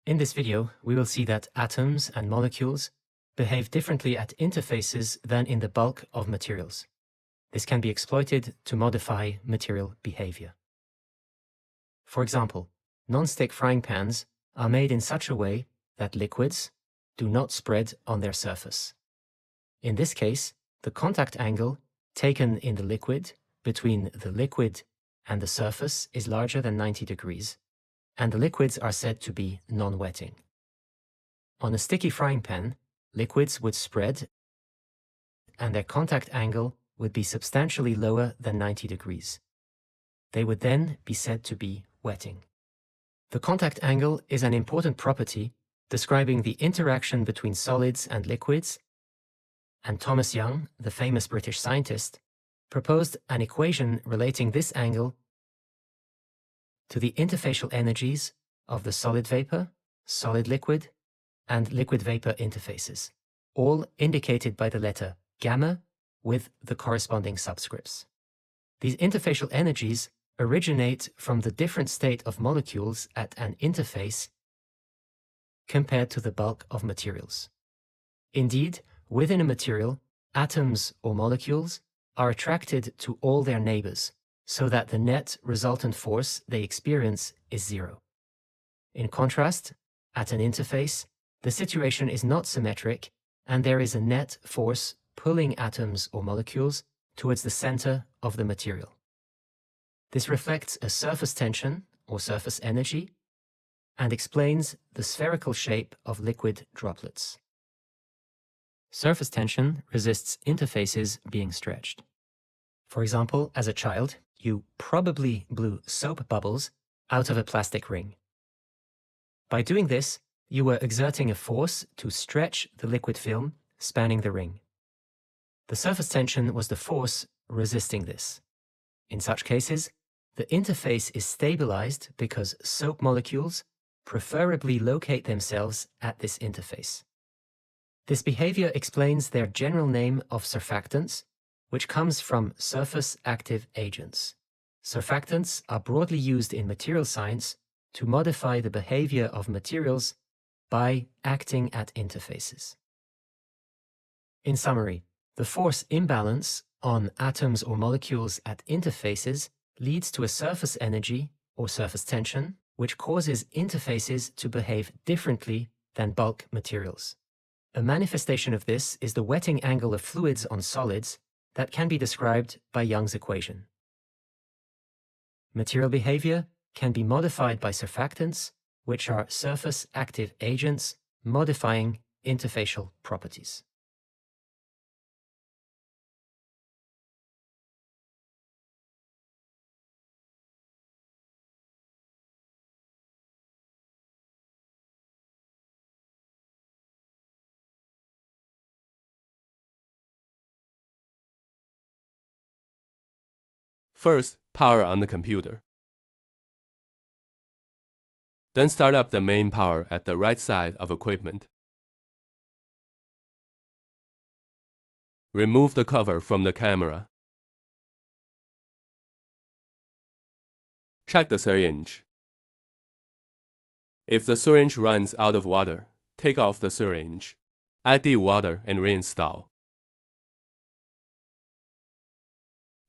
In this video, we will see that atoms and molecules behave differently at interfaces than in the bulk of materials. This can be exploited to modify material behavior. For example, non-stick frying pans are made in such a way that liquids do not spread on their surface. In this case, the contact angle taken in the liquid between the liquid and the surface is larger than 90 degrees, and the liquids are said to be non-wetting. On a sticky frying pan, liquids would spread and their contact angle would be substantially lower than 90 degrees. They would then be said to be wetting. The contact angle is an important property describing the interaction between solids and liquids, and Thomas Young, the famous British scientist, proposed an equation relating this angle to the interfacial energies of the solid vapor, solid liquid, and liquid vapor interfaces, all indicated by the letter gamma with the corresponding subscripts. These interfacial energies originate from the different state of molecules at an interface compared to the bulk of materials. Indeed, within a material, atoms or molecules are attracted to all their neighbors, so that the net resultant force they experience is zero. In contrast, at an interface, the situation is not symmetric, and there is a net force pulling atoms or molecules towards the center of the material. This reflects a surface tension or surface energy and explains the spherical shape of liquid droplets. Surface tension resists interfaces being stretched. For example, as a child, you probably blew soap bubbles out of a plastic ring. By doing this, you were exerting a force to stretch the liquid film spanning the ring. The surface tension was the force resisting this. In such cases, the interface is stabilized because soap molecules preferably locate themselves at this interface. This behavior explains their general name of surfactants, which comes from surface active agents. Surfactants are broadly used in material science to modify the behavior of materials by acting at interfaces. In summary, the force imbalance on atoms or molecules at interfaces leads to a surface energy or surface tension, which causes interfaces to behave differently than bulk materials. A manifestation of this is the wetting angle of fluids on solids that can be described by Young's equation. Material behavior can be modified by surfactants, which are surface active agents modifying interfacial properties. First, power on the computer. Then start up the main power at the right side of equipment. Remove the cover from the camera. Check the syringe. If the syringe runs out of water, take off the syringe. Add the water and reinstall.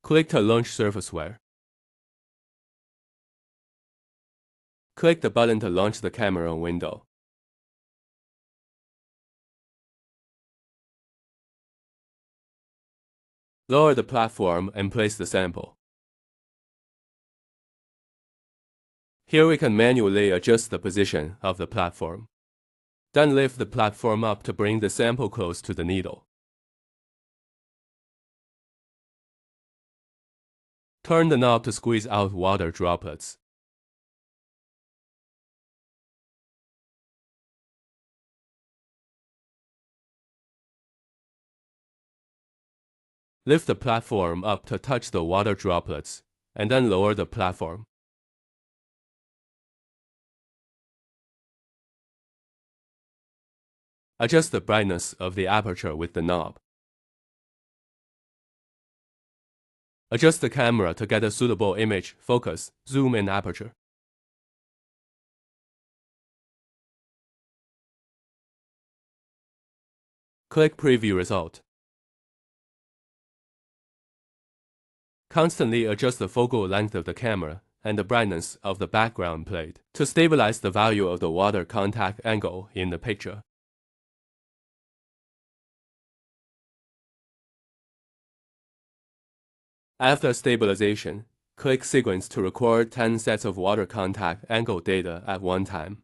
Click to launch surfaceware. Click the button to launch the camera window. Lower the platform and place the sample. Here we can manually adjust the position of the platform. Then lift the platform up to bring the sample close to the needle. Turn the knob to squeeze out water droplets. Lift the platform up to touch the water droplets, and then lower the platform. Adjust the brightness of the aperture with the knob. Adjust the camera to get a suitable image, focus, zoom, and aperture. Click Preview Result. Constantly adjust the focal length of the camera and the brightness of the background plate to stabilize the value of the water contact angle in the picture. After stabilization, click Sequence to record 10 sets of water contact angle data at one time.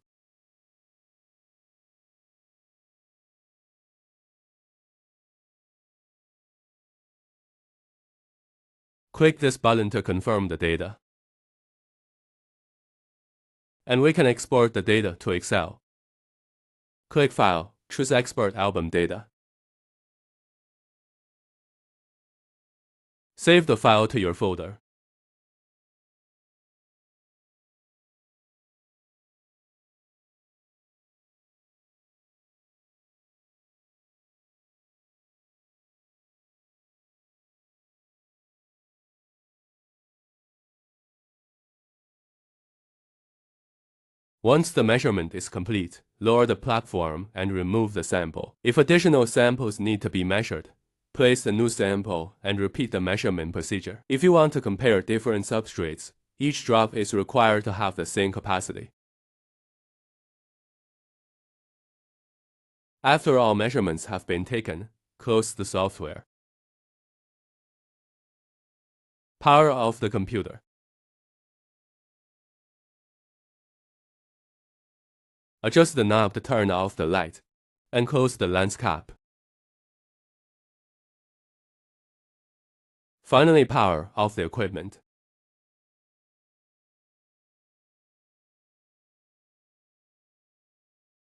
Click this button to confirm the data. And we can export the data to Excel. Click File, choose Export Album Data. Save the file to your folder. Once the measurement is complete, lower the platform and remove the sample. If additional samples need to be measured, place a new sample and repeat the measurement procedure. If you want to compare different substrates, each drop is required to have the same capacity. After all measurements have been taken, close the software. Power off the computer. Adjust the knob to turn off the light, and close the lens cap. Finally, power off the equipment.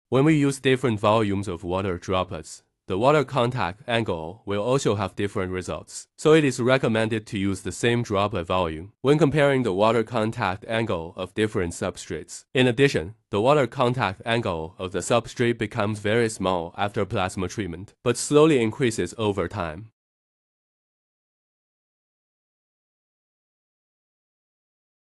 When we use different volumes of water droplets, the water contact angle will also have different results, so it is recommended to use the same droplet volume when comparing the water contact angle of different substrates. In addition, the water contact angle of the substrate becomes very small after plasma treatment, but slowly increases over time.